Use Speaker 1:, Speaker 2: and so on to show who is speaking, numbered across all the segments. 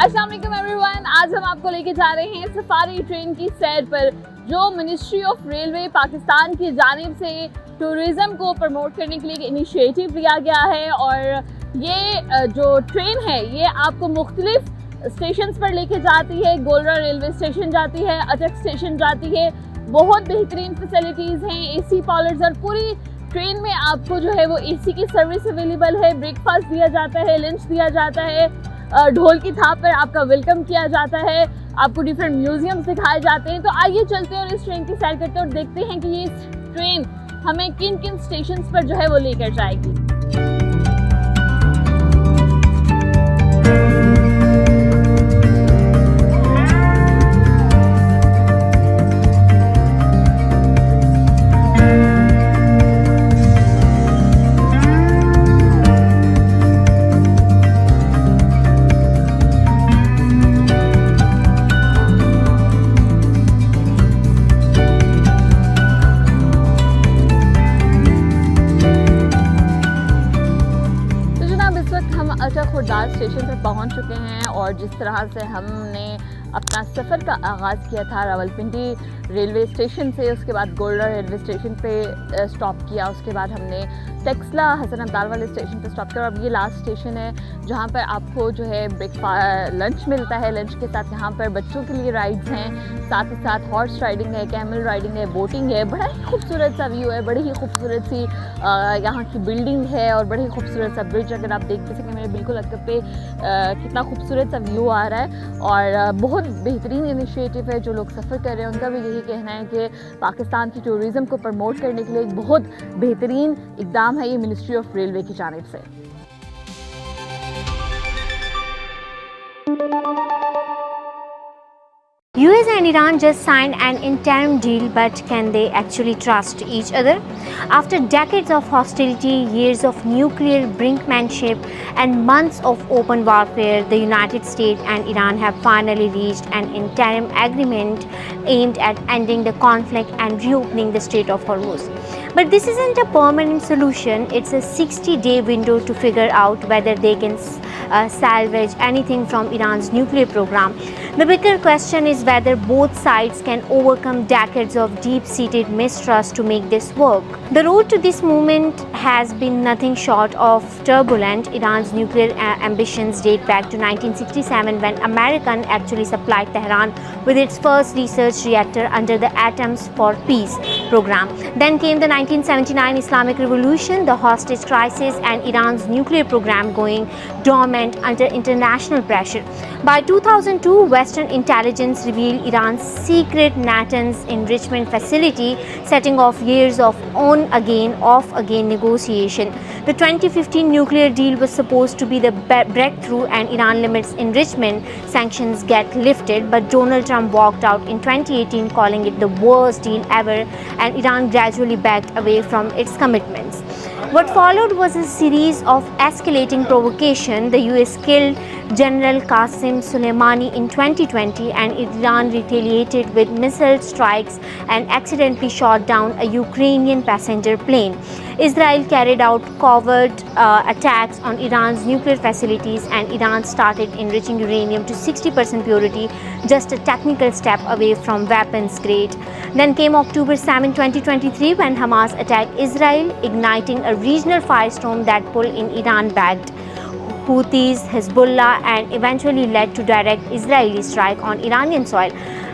Speaker 1: अस्सलाम वालेकुम एवरीवन, आज हम आपको लेके जा रहे हैं सफारी ट्रेन की सैर पर, जो मिनिस्ट्री ऑफ रेलवे पाकिस्तान की जानिब से टूरिज़म को प्रमोट करने के लिए एक इनिशिएटिव लिया गया है। और ये जो ट्रेन है ये आपको मुख्तलिफ स्टेशंस पर लेके जाती है। गोलरा रेलवे स्टेशन जाती है, अटक स्टेशन जाती है। बहुत बेहतरीन फैसिलिटीज़ हैं, AC पार्लर्स, और पूरी ट्रेन में आपको जो है वो AC की सर्विस अवेलेबल है। ब्रेकफास्ट दिया जाता है, लंच दिया जाता है, ढोल की थाप पर आपका वेलकम किया जाता है, आपको डिफरेंट म्यूजियम्स दिखाए जाते हैं। तो आइए चलते हैं और इस ट्रेन की सैर करते हैं और देखते हैं कि ये ट्रेन हमें किन किन स्टेशंस पर जो है वो लेकर जाएगी। अटक स्टेशन पर पहुंच चुके हैं और जिस तरह से हमने अपना सफ़र का आगाज़ किया था रावलपिंडी रेलवे स्टेशन से, उसके बाद गोल्रा रेलवे स्टेशन पे स्टॉप किया, उसके बाद हमने टैक्सला हसन अब्दाल वाले स्टेशन पे स्टॉप किया। और अब ये लास्ट स्टेशन है जहाँ पर आपको जो है लंच मिलता है। लंच के साथ यहाँ पर बच्चों के लिए राइड्स हैं, साथ ही साथ हॉर्स राइडिंग है, कैमल राइडिंग है, बोटिंग है। बड़ा ही खूबसूरत सा व्यू है, बड़ी ही खूबसूरत सी यहाँ की बिल्डिंग है और बड़ी ही खूबसूरत सा ब्रिज। अगर आप देख सकें मेरे बिल्कुल अकब पे कितना खूबसूरत सा व्यू आ रहा है और बहुत बेहतरीन इनिशिएटिव है। जो लोग सफ़र कर रहे हैं उनका भी यही कहना है कि पाकिस्तान की टूरिज़म को प्रमोट करने के लिए एक बहुत बेहतरीन इक़दाम है ये मिनिस्ट्री ऑफ रेलवे की जानिब से।
Speaker 2: US and Iran just signed an interim deal, but can they actually trust each other? After decades of hostility, years of nuclear brinkmanship, and months of open warfare, the United States and Iran have finally reached an interim agreement aimed at ending the conflict and reopening the Strait of Hormuz. But this isn't a permanent solution. It's a 60-day window to figure out whether they can salvage anything from Iran's nuclear program. The bigger question is whether both sides can overcome decades of deep-seated mistrust to make this work. The road to this moment has been nothing short of turbulent. Iran's nuclear ambitions date back to 1967, when America actually supplied Tehran with its first research reactor under the Atoms for Peace program. Then came the 1979 Islamic Revolution, the hostage crisis, and Iran's nuclear program going dormant under international pressure. By 2002, Western intelligence revealed Iran's secret Natanz enrichment facility, setting off years of on-again, off-again negotiation. The 2015 nuclear deal was supposed to be the breakthrough, and Iran limits enrichment. Sanctions get lifted, but Donald Trump walked out in 2018, calling it the worst deal ever, and Iran gradually backed away from its commitments. What followed was a series of escalating provocation. The US killed General Qasem Soleimani in 2020, and Iran retaliated with missile strikes and accidentally shot down a Ukrainian passenger plane. Israel carried out covert attacks on Iran's nuclear facilities, and Iran started enriching uranium to 60% purity, just a technical step away from weapons grade. Then came October 7, 2023, when Hamas attacked Israel, igniting a regional firestorm that pulled in Iran-backed Houthis, Hezbollah, and eventually led to direct Israeli strike on Iranian soil.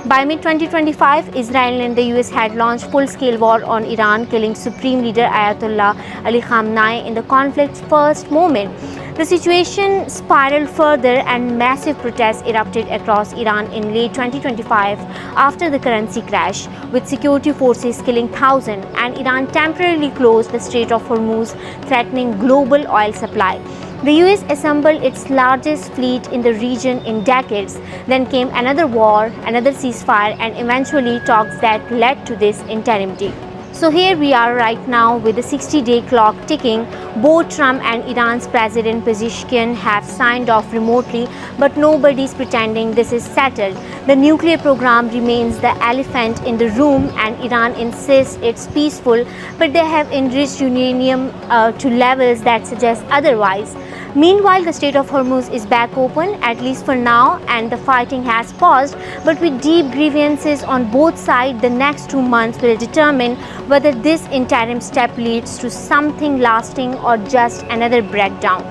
Speaker 2: By mid-2025, Israel and the US had launched full-scale war on Iran, killing Supreme Leader Ayatollah Ali Khamenei in the conflict's first moment. The situation spiraled further, and massive protests erupted across Iran in late 2025 after the currency crash, with security forces killing thousands, and Iran temporarily closed the Strait of Hormuz, threatening global oil supply. The US assembled its largest fleet in the region in decades. Then came another war, another ceasefire, and eventually talks that led to this interim deal. So here we are right now with the 60-day clock ticking. Both Trump and Iran's President Pezeshkian have signed off remotely, but nobody's pretending this is settled. The nuclear program remains the elephant in the room, and Iran insists it's peaceful, but they have enriched uranium to levels that suggest otherwise. Meanwhile, the Strait of Hormuz is back open, at least for now, and the fighting has paused. But with deep grievances on both sides, the next 2 months will determine whether this interim step leads to something lasting or just another breakdown.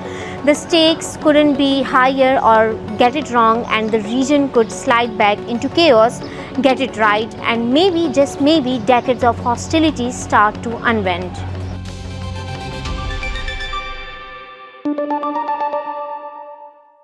Speaker 2: The stakes couldn't be higher, or get it wrong and the region could slide back into chaos. Get it right and maybe, just maybe, decades of hostilities start to unwind.